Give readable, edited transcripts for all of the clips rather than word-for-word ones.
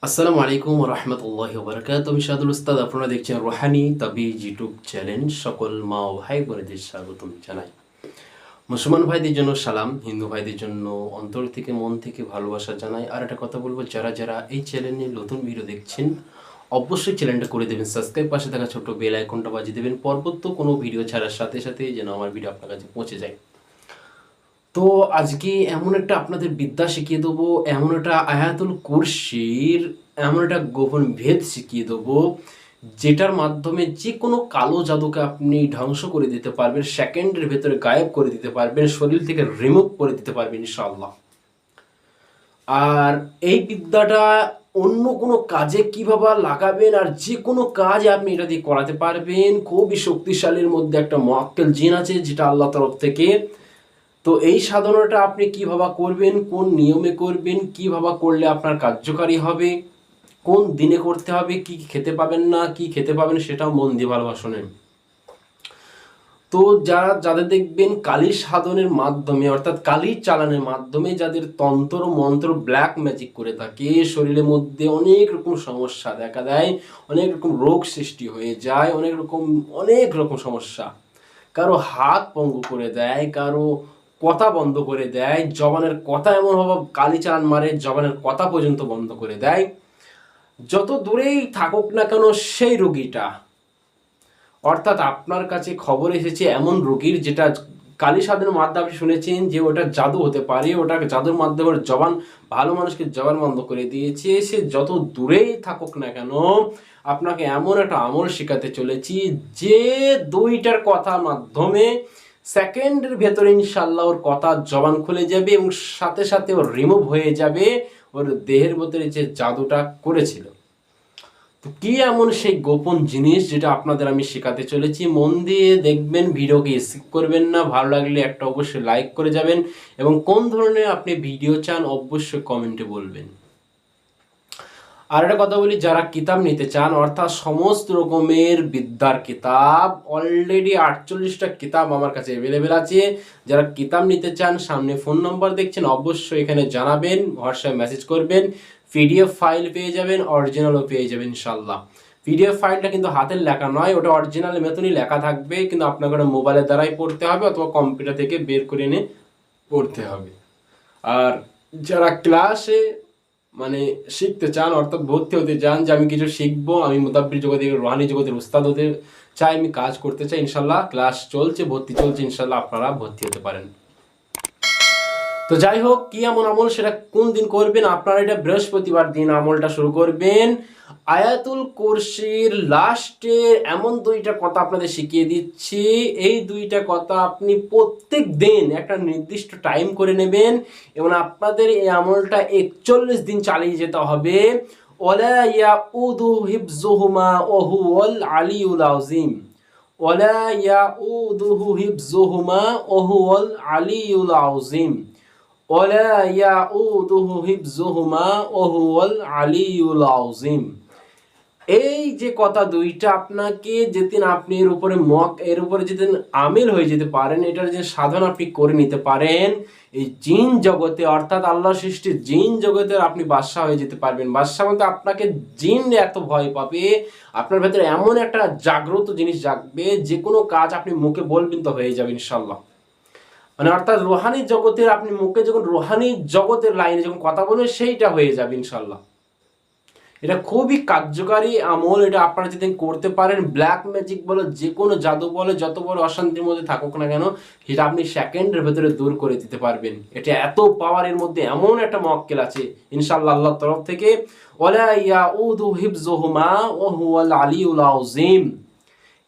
আসসালামু আলাইকুম রহমতুল্লাহ বরকাত। আমি শাহাদুল উস্তাদ, আপনারা দেখছেন রুহানি তাবিজ ইউটিউব চ্যানেল। সকল মা ও ভাই বোনেদের স্বাগতম জানাই। মুসলমান ভাইদের জন্য সালাম, হিন্দু ভাইদের জন্য অন্তর থেকে মন থেকে ভালোবাসা জানাই। আর একটা কথা বলবো, যারা যারা এই চ্যানেলে নতুন ভিডিও দেখছেন অবশ্যই চ্যানেলটা করে দেবেন সাবস্ক্রাইব, পাশে থাকা ছোট বেল আইকনটা বাজিয়ে দেবেন পরবর্তী কোনো ভিডিও ছাড়ার সাথে সাথে যেন আমার ভিডিও আপনার কাছে পৌঁছে যায়। তো আজকে এমন একটা আপনাদের বিদ্যা শিখিয়ে দেবো, এমন একটা আয়াতুল কুরসির এমন একটা গোপন ভেদ শিখিয়ে দেবো, যেটার মাধ্যমে যে কোনো কালো জাদুকে আপনি ধ্বংস করে দিতে পারবেন, সেকেন্ডের ভেতরে গায়েব করে দিতে পারবেন, শরীর থেকে রিমুভ করে দিতে পারবেন ইনশাআল্লাহ। আর এই বিদ্যাটা অন্য কোনো কাজে কিভাবে লাগাবেন, আর যে কোনো কাজ আপনি এটা দিয়ে করাতে পারবেন। খুবই শক্তিশালীর মধ্যে একটা মুআক্কেল জিন আছে, যেটা আল্লাহ তরফ থেকে। তো এই সাধনাটা আপনি কিভাবে করবেন, কোন নিয়মে করবেন, কিভাবে করলে আপনার কার্যকারী হবে, কোন দিনে করতে হবে, কি খেতে পাবেন না, কি খেতে পাবেন, সেটাও মন দিয়ে ভালোভাবে শোনেন। তো যাদের দেখবেন কালী সাধনের মাধ্যমে অর্থাৎ কালী চালানের মাধ্যমে যাদের তন্ত্র মন্ত্র ব্ল্যাক ম্যাজিক করে থাকে, শরীরের মধ্যে অনেক রকম সমস্যা দেখা দেয়, অনেক রকম রোগ সৃষ্টি হয়ে যায়, অনেক রকম সমস্যা, কারো হাত পঙ্গু করে দেয়, কারো কথা বন্ধ করে দেয়, জবানের কথা এমনভাবে কালি চালান মারে জবানের কথা পর্যন্ত বন্ধ করে দেয়। যত দূরেই থাকুক না কেন সেই রোগীটা, অর্থাৎ আপনার কাছে খবর এসেছে এমন রোগীর যেটা কালী সাধনের মাধ্যমে আপনি শুনেছেন যে ওটা জাদু হতে পারে, ওটা জাদুর মাধ্যমে জবান ভালো মানুষকে জবান বন্ধ করে দিয়েছে, সে যত দূরেই থাকুক না কেন আপনাকে এমন একটা আমল শেখাতে চলেছি যে দুইটার কথার মাধ্যমে সেকেন্ডের ভেতরে ইনশাল্লাহ ওর কথা জবান খুলে যাবে এবং সাথে সাথে ওর রিমুভ হয়ে যাবে ওর দেহের ভেতরে যে জাদুটা করেছিল। তো কি এমন সেই গোপন জিনিস যেটা আপনাদের আমি শেখাতে চলেছি, মন দিয়ে দেখবেন, ভিডিওকে স্কিপ করবেন না। ভালো লাগলে একটা অবশ্যই লাইক করে যাবেন এবং কোন ধরনের আপনি ভিডিও চান অবশ্যই কমেন্টে বলবেন। আর একটা কথা বলি, যারা কিতাব নিতে চান অর্থাৎ সমস্ত রকমের বিদ্যার কিতাব, অলরেডি 48টা কিতাব আমার কাছে অ্যাভেলেবেল আছে। যারা কিতাব নিতে চান সামনে ফোন নম্বর দেখছেন, অবশ্যই এখানে জানাবেন, হোয়াটসঅ্যাপ মেসেজ করবেন, পিডিএফ ফাইল পেয়ে যাবেন, অরিজিনালও পেয়ে যাবেন ইনশাল্লাহ। পিডিএফ ফাইলটা কিন্তু হাতের লেখা নয়, ওটা অরিজিনাল মতনই লেখা থাকবে, কিন্তু আপনাকে ওটা মোবাইলের দ্বারাই পড়তে হবে অথবা কম্পিউটার থেকে বের করে এনে পড়তে হবে। আর যারা ক্লাসে মানে শিখতে চান অর্থাৎ ভর্তি হতে চান যে আমি কিছু শিখবো, আমি মুতাব্বির জগতের রুহানি জগতের উস্তাদ হতে চাই, আমি কাজ করতে চাই, ইনশাল্লাহ ক্লাস চলছে, ভর্তি চলছে, ইনশাল্লাহ আপনারা ভর্তি হতে পারেন। তো যাই হোক, কি এমন আমল, সেটা কোন দিন করবেন আপনারা? এটা বৃহস্পতিবার দিন আমলটা শুরু করবেন। আয়াতুল কুরসির লাস্টে এমন দুইটা কথা আপনাদের শিখিয়ে দিচ্ছি, এই দুইটা কথা আপনি প্রত্যেক দিন একটা নির্দিষ্ট টাইম করে নেবেন এবং আপনাদের এই আমলটা 41 দিন চালিয়ে যেতে হবে। ওয়ালা ইয়াউদু হিফজুহুমা ওয়া হুয়াল আলিয়ুল আযীম। ওয়ালা ইয়াউদু হিফজুহুমা ওয়া হুয়াল আলিয়ুল আযীম। ওয়ালা ইয়াউদুহু হিফজুহুমা ওয়া হুয়াল আলিয়ুল আযীম। এই যে কথা দুইটা আপনাকে যেদিন আপনি এর উপরে যেদিন আমিল হয়ে যেতে পারেন, এটার যে সাধন আপনি করে নিতে পারেন, এই জিন জগতে অর্থাৎ আল্লাহ সৃষ্টি জিন জগতের আপনি বাদশা হয়ে যেতে পারবেন। বাদশা বলতে আপনাকে জিন এত ভয় পাবে, আপনার ভেতরে এমন একটা জাগ্রত জিনিস জাগবে, যে কোনো কাজ আপনি মুখে বলবেন তো হয়ে যাবে ইনশাল্লাহ। মানে অর্থাৎ রুহানি জগতের আপনি মুখে যখন রুহানি জগতের লাইনে যখন কথা বলবেন সেইটা হয়ে যাবে ইনশাল্লাহ। এটা খুবই কার্যকারী আমল, এটা আপনারা যেদিন করতে পারেন, ব্ল্যাক ম্যাজিক বলো, যে কোনো জাদু বলো, যত বড় অশান্তির মধ্যে থাকুক না কেন, সেটা আপনি সেকেন্ডের ভেতরে দূর করে দিতে পারবেন। এটা এত পাওয়ারের মধ্যে এমন একটা মুআক্কেল আছে ইনশাআল্লাহ আল্লাহর তরফ থেকে। ওয়ালা ইয়াউদু হিফজুহুমা ওয়া হুয়াল আলিয়ুল আযীম।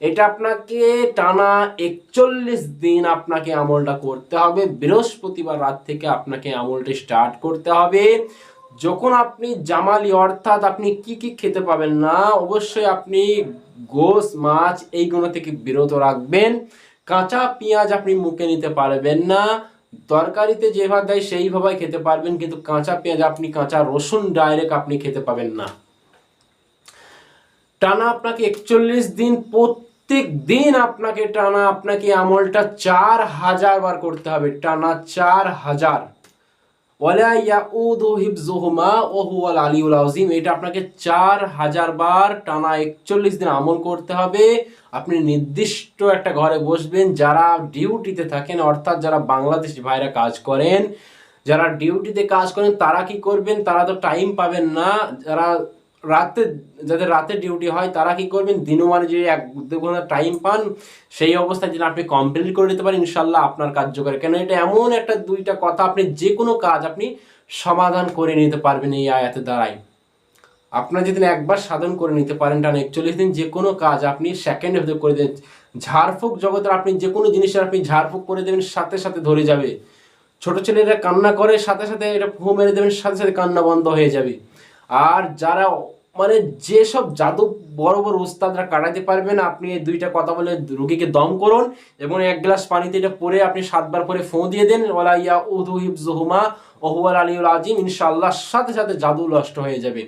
এটা আপনাকে টানা 41 দিন আপনাকে আমলটা করতে হবে। বৃহস্পতিবার রাত থেকে আপনাকে আমলটা স্টার্ট করতে হবে। যখন আপনি জামালি অর্থাৎ আপনি কি কি খেতে পাবেন না, অবশ্যই আপনি গোশ মাছ এইগুলো থেকে বিরত রাখবেন। কাঁচা পেঁয়াজ আপনি মুখে নিতে পারবেন না, তরকারিতে যেভাবে দেয় সেইভাবে খেতে পারবেন, কিন্তু কাঁচা পেঁয়াজ আপনি কাঁচা রসুন ডাইরেক্ট আপনি খেতে পাবেন না। টানা আপনাকে 41 দিন, প্রত্যেক দিন আপনাকে আমলটা 4000 বার করতে হবে, টানা 4000। ওয়ালা ইয়াউদু হিফযুহুমা ওয়া হুয়াল আলিয়ুল আযীম। এটা আপনাকে 4000 বার টানা 41 দিন আমল করতে হবে। আপনি নির্দিষ্ট একটা ঘরে বসবেন, যারা ডিউটিতে থাকেন অর্থাৎ যারা বাংলাদেশি ভাইরা কাজ করেন, যারা ডিউটিতে কাজ করেন তারা কি করবেন, তারা তো টাইম পাবেন না। যারা রাতে, যাদের রাতে ডিউটি হয় তারা কি করবেন, দিনমান যে 1-2 ঘন্টা টাইম পান সেই অবস্থায় যেন আপনি কমপ্লিট করে দিতে পারেন, ইনশাল্লাহ আপনার কার্যকর। কেন এটা এমন একটা 2টা কথা, আপনি যে কোনো কাজ আপনি সমাধান করে নিতে পারবেন এই আয়াতের দ্বারাই। আপনার যদি একবার সাধন করে নিতে পারেন টানা 41 দিন, যে কোনো কাজ আপনি সেকেন্ডের ভিতরে করে দেন। ঝাড়ফুঁক জগতের আপনি যে কোনো জিনিসের আপনি ঝাড়ফুঁক করে দেবেন, সাথে সাথে ধরে যাবে। ছোট ছেলেরা কান্না করে, সাথে সাথে এটা ফু মেরে দেবেন, সাথে সাথে কান্না বন্ধ হয়ে যাবে। আর যারা মানে যেসব জাদু বড় বড় উস্তাদরা কাটাতে পারবেন, আপনি এই 2টা কথা বলে রোগীকে দম করুন এবং 1 গ্লাস পানিতে এটা পরে আপনি 7 বার পরে ফোঁ দিয়ে দেন, ওয়ালা ইয়াউদু হিফযুহুমা ওয়া হুয়াল আলিয়ুল আযীম, ইনশাআল্লাহ সাথে সাথে জাদু নষ্ট হয়ে যাবে।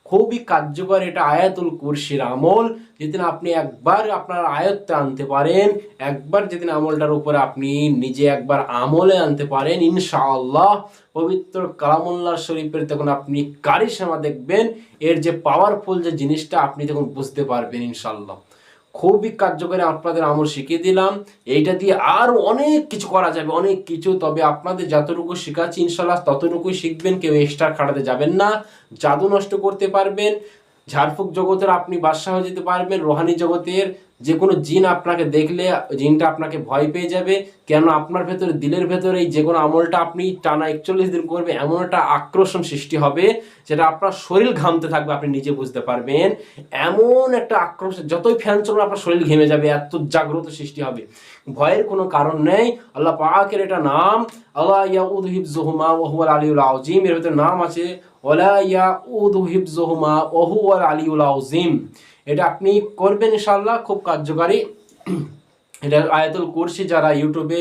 খুবই কার্যকর এটা আয়াতুল কুরসির আমল। যেদিন আপনি একবার আপনার আয়ত্তে আনতে পারেন, একবার যেদিন আমলটার উপরে আপনি নিজে একবার আমলে আনতে পারেন, ইনশাআল্লাহ পবিত্র কালামুল্লাহ শরীফের তখন আপনি কারিশমা দেখবেন, এর যে পাওয়ারফুল যে জিনিসটা আপনি তখন বুঝতে পারবেন ইনশাআল্লাহ। খুবই কার্যকরী আপনাদের আমল শিখিয়ে দিলাম। এইটা দিয়ে আরও অনেক কিছু করা যাবে, অনেক কিছু। তবে আপনাদের যতটুকু শেখাচ্ছি ইনশাল্লাহ ততটুকুই শিখবেন, কেউ এক্সট্রা খাটাতে যাবেন না। জাদু নষ্ট করতে পারবেন, ঝাড়ফুঁক জগতের আপনি বাদশাহ হয়ে যেতে পারবেন, রোহানি জগতের যে কোনো জিন আপনাকে দেখলে জিনটা আপনাকে ভয় পেয়ে যাবে। কেন আপনার ভেতরে, দিলের ভেতরে এই যে কোনো আমলটা আপনি টানা 41 দিন করবে, এমন একটা আকর্ষণ সৃষ্টি হবে যেটা আপনার শরীর ঘামতে থাকবে, আপনি নিজে বুঝতে পারবেন। এমন একটা আকর্ষণ, যতই ফ্যান চলবে আপনার শরীর ঘেমে যাবে, এত জাগ্রত সৃষ্টি হবে। ভয়ের কোনো কারণ নেই। আল্লাহ পাকের এটা নাম, আল্লাহ ইয়াউদু হিফযুহুমা ওয়া হুয়াল আলিয়ুল আযীম। এর ভেতরে নাম আছে ওয়ালা ইয়াউদু হিফযুহুমা ওয়া হুয়াল আলিয়ুল আযীম। এটা আপনি করবেন ইনশাআল্লাহ, খুব কার্যকারী। এটা আয়াতুল কুরসি। যারা ইউটিউবে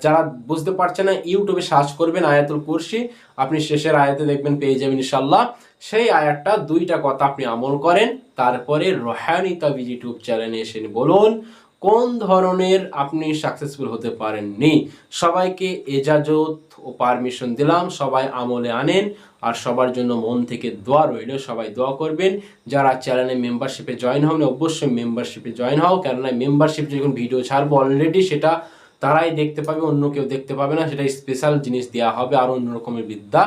যারা বুঝতে পারছে না, ইউটিউবে সার্চ করবেন আয়াতুল কুরসি, আপনি শেষের আয়াতে দেখবেন পেয়ে যাবেন ইনশাআল্লাহ। সেই আয়াতটা 2টা কথা আপনি আমল করেন, তারপরে রোহানি তাবিজ ইউটিউব চ্যানেলে এসে বলুন কোন ধরনের আপনি সাকসেসফুল হতে পারেননি। সবাইকে এজাজত ও পারমিশন দিলাম, সবাই আমলে আনেন। আর সবার জন্য মন থেকে দোয়া রইল, সবাই দোয়া করবেন। যারা চ্যানেলে মেম্বারশিপে জয়েন হন অবশ্যই মেম্বারশিপে জয়েন হও, কেননা মেম্বারশিপ যখন ভিডিও ছাড়বো অলরেডি সেটা তারাই দেখতে পাবে, অন্য কেউ দেখতে পাবে না। সেটা স্পেশাল জিনিস দেওয়া হবে, আরও অন্য রকমের বিদ্যা।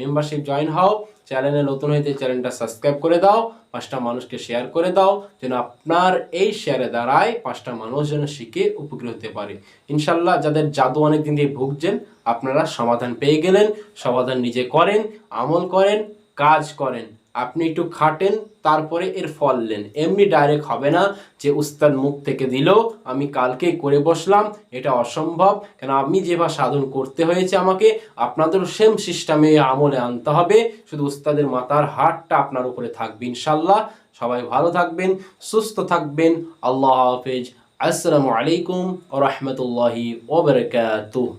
মেম্বারশিপ জয়েন হও। চ্যানেলে নতুন হইতে চ্যানেলটা সাবস্ক্রাইব করে দাও, 5টা মানুষকে শেয়ার করে দাও, যেন আপনার এই শেয়ারে দ্বারায় 5টা মানুষ যেন শিখে উপকৃত হতে পারে ইনশাল্লাহ। যাদের জাদু অনেকদিন দিয়ে ভুগছেন, আপনারা সমাধান পেয়ে গেলেন। সমাধান নিজে করেন, আমল করেন, কাজ করেন। আপনি একটু খাটেন, তারপরে এর ফল নেন। এমনি ডাইরেক্ট হবে না যে উস্তাদ মুখ থেকে দিল আমি কালকেই করে বসলাম, এটা অসম্ভব। কেন আমি যেভাবে সাধন করতে হয়েছে আমাকে, আপনাদেরও সেম সিস্টেমে আমলে আনতে হবে। শুধু উস্তাদের মাথার হাতটা আপনার উপরে থাকবে ইনশাল্লাহ। সবাই ভালো থাকবেন, সুস্থ থাকবেন। আল্লাহ হাফেজ। আসসালামু আলাইকুম ওয়া রাহমাতুল্লাহি ওয়া বারাকাতুহু।